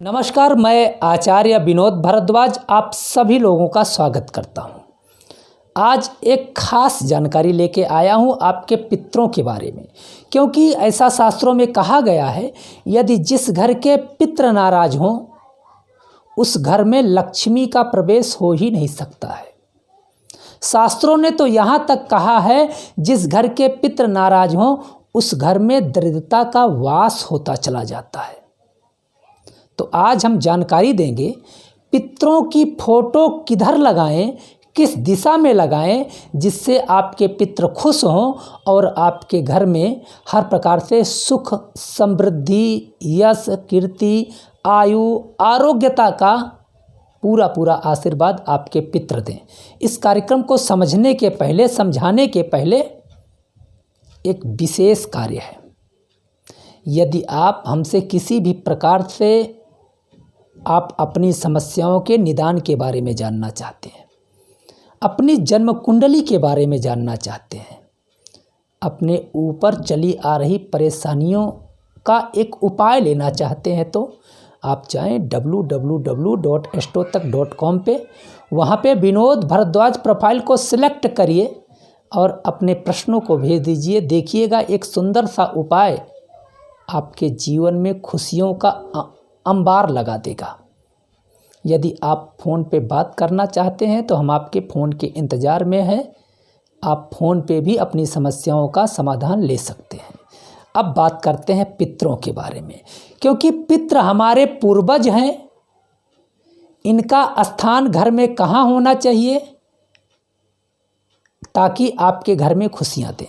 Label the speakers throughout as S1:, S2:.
S1: नमस्कार, मैं आचार्य विनोद भारद्वाज आप सभी लोगों का स्वागत करता हूं। आज एक खास जानकारी लेके आया हूं आपके पितरों के बारे में, क्योंकि ऐसा शास्त्रों में कहा गया है, यदि जिस घर के पितृ नाराज हों उस घर में लक्ष्मी का प्रवेश हो ही नहीं सकता है। शास्त्रों ने तो यहाँ तक कहा है, जिस घर के पितृ नाराज हों उस घर में दरिद्रता का वास होता चला जाता है। तो आज हम जानकारी देंगे पितरों की फोटो किधर लगाएं, किस दिशा में लगाएं, जिससे आपके पितृ खुश हों और आपके घर में हर प्रकार से सुख, समृद्धि, यश, कीर्ति, आयु, आरोग्यता का पूरा आशीर्वाद आपके पितृ दें। इस कार्यक्रम को समझने के पहले, समझाने के पहले एक विशेष कार्य है। यदि आप हमसे किसी भी प्रकार से आप अपनी समस्याओं के निदान के बारे में जानना चाहते हैं, अपनी जन्म कुंडली के बारे में जानना चाहते हैं, अपने ऊपर चली आ रही परेशानियों का एक उपाय लेना चाहते हैं, तो आप जाएं www.astrotak.com पे। वहाँ पे विनोद भारद्वाज प्रोफाइल को सिलेक्ट करिए और अपने प्रश्नों को भेज दीजिए। देखिएगा, एक सुंदर सा उपाय आपके जीवन में खुशियों का अंबार लगा देगा। यदि आप फ़ोन पे बात करना चाहते हैं तो हम आपके फ़ोन के इंतज़ार में हैं। आप फ़ोन पे भी अपनी समस्याओं का समाधान ले सकते हैं। अब बात करते हैं पितरों के बारे में, क्योंकि पितृ हमारे पूर्वज हैं। इनका स्थान घर में कहाँ होना चाहिए ताकि आपके घर में खुशियाँ दें।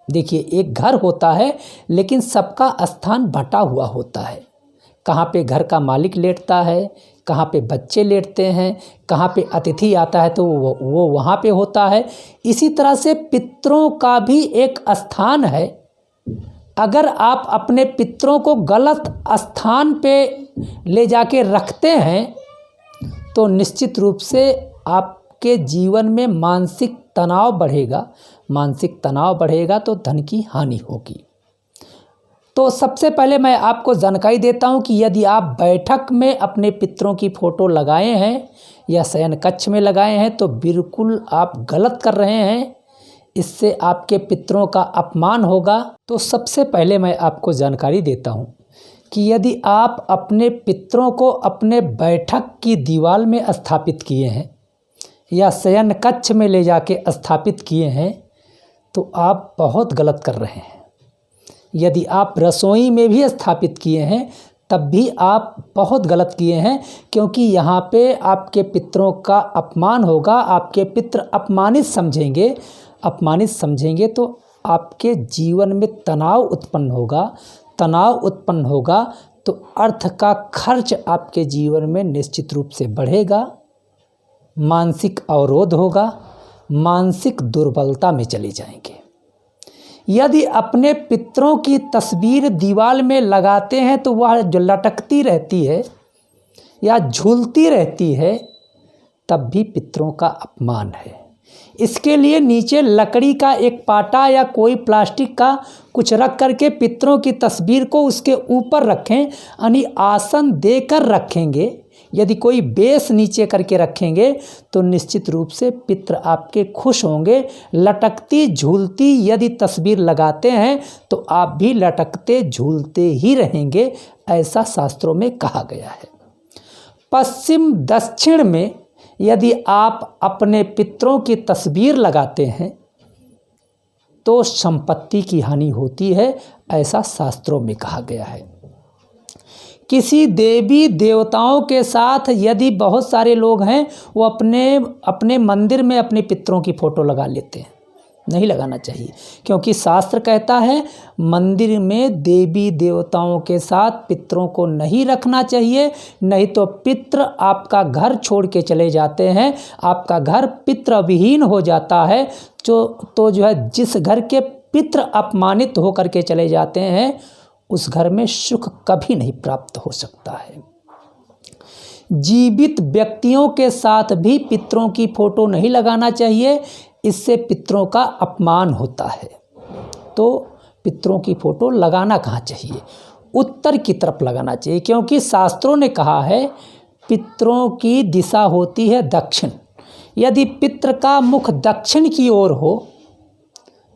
S1: देखिए, एक घर होता है लेकिन सबका स्थान बटा हुआ होता है। कहाँ पे घर का मालिक लेटता है, कहाँ पे बच्चे लेटते हैं, कहाँ पे अतिथि आता है तो वो वहाँ पे होता है। इसी तरह से पितरों का भी एक स्थान है। अगर आप अपने पितरों को गलत स्थान पे ले जाके रखते हैं तो निश्चित रूप से आपके जीवन में मानसिक तनाव बढ़ेगा। मानसिक तनाव बढ़ेगा तो धन की हानि होगी। तो सबसे पहले मैं आपको जानकारी देता हूं कि यदि आप बैठक में अपने पितरों की फ़ोटो लगाए हैं या शयन कक्ष में लगाए हैं तो बिल्कुल आप गलत कर रहे हैं। इससे आपके पितरों का अपमान होगा। तो सबसे पहले मैं आपको जानकारी देता हूं कि यदि आप अपने पितरों को अपने बैठक की दीवार में स्थापित किए हैं या शयन कक्ष में ले जाके स्थापित किए हैं तो आप बहुत गलत कर रहे हैं। यदि आप रसोई में भी स्थापित किए हैं तब भी आप बहुत गलत किए हैं, क्योंकि यहाँ पे आपके पितरों का अपमान होगा। आपके पितृ अपमानित समझेंगे तो आपके जीवन में तनाव उत्पन्न होगा तो अर्थ का खर्च आपके जीवन में निश्चित रूप से बढ़ेगा। मानसिक अवरोध होगा, मानसिक दुर्बलता में चले जाएंगे। यदि अपने पितरों की तस्वीर दीवार में लगाते हैं तो वह जो लटकती रहती है या झूलती रहती है तब भी पितरों का अपमान है। इसके लिए नीचे लकड़ी का एक पाटा या कोई प्लास्टिक का कुछ रख करके पितरों की तस्वीर को उसके ऊपर रखें, यानी आसन देकर रखेंगे। यदि कोई बेस नीचे करके रखेंगे तो निश्चित रूप से पितृ आपके खुश होंगे। लटकती झूलती यदि तस्वीर लगाते हैं तो आप भी लटकते झूलते ही रहेंगे, ऐसा शास्त्रों में कहा गया है। पश्चिम दक्षिण में यदि आप अपने पितरों की तस्वीर लगाते हैं तो संपत्ति की हानि होती है, ऐसा शास्त्रों में कहा गया है। किसी देवी देवताओं के साथ यदि बहुत सारे लोग हैं वो अपने मंदिर में अपने पितरों की फ़ोटो लगा लेते हैं, नहीं लगाना चाहिए, क्योंकि शास्त्र कहता है मंदिर में देवी देवताओं के साथ पितरों को नहीं रखना चाहिए, नहीं तो पितृ आपका घर छोड़ के चले जाते हैं, आपका घर पितृविहीन हो जाता है। तो जो है, जिस घर के पितृ अपमानित होकर के चले जाते हैं उस घर में सुख कभी नहीं प्राप्त हो सकता है। जीवित व्यक्तियों के साथ भी पितरों की फ़ोटो नहीं लगाना चाहिए, इससे पितरों का अपमान होता है। तो पितरों की फ़ोटो लगाना कहाँ चाहिए? उत्तर की तरफ लगाना चाहिए, क्योंकि शास्त्रों ने कहा है पितरों की दिशा होती है दक्षिण। यदि पितृ का मुख दक्षिण की ओर हो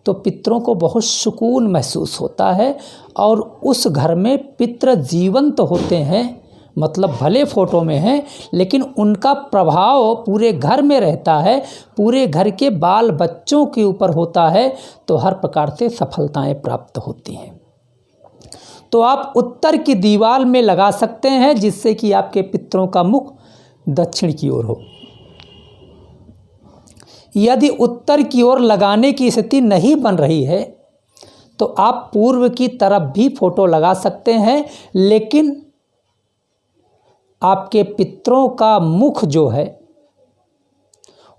S1: तो पितरों को बहुत सुकून महसूस होता है और उस घर में पितृ जीवंत होते हैं, मतलब भले फोटो में हैं लेकिन उनका प्रभाव पूरे घर में रहता है, पूरे घर के बाल बच्चों के ऊपर होता है, तो हर प्रकार से सफलताएं प्राप्त होती हैं। तो आप उत्तर की दीवार में लगा सकते हैं जिससे कि आपके पितरों का मुख दक्षिण की ओर हो। यदि उत्तर की ओर लगाने की स्थिति नहीं बन रही है तो आप पूर्व की तरफ भी फोटो लगा सकते हैं, लेकिन आपके पितरों का मुख जो है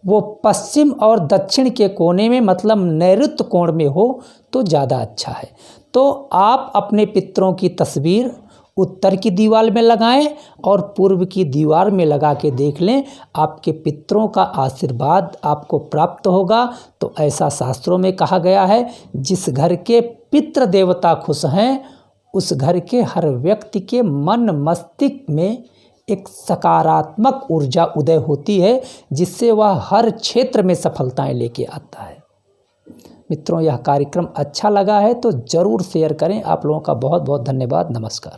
S1: वो पश्चिम और दक्षिण के कोने में, मतलब नैऋत्य कोण में हो तो ज़्यादा अच्छा है। तो आप अपने पितरों की तस्वीर उत्तर की दीवार में लगाएं और पूर्व की दीवार में लगा के देख लें, आपके पितरों का आशीर्वाद आपको प्राप्त होगा। तो ऐसा शास्त्रों में कहा गया है, जिस घर के पितृ देवता खुश हैं उस घर के हर व्यक्ति के मन मस्तिष्क में एक सकारात्मक ऊर्जा उदय होती है, जिससे वह हर क्षेत्र में सफलताएं लेके आता है। मित्रों, यह कार्यक्रम अच्छा लगा है तो ज़रूर शेयर करें। आप लोगों का बहुत बहुत धन्यवाद। नमस्कार।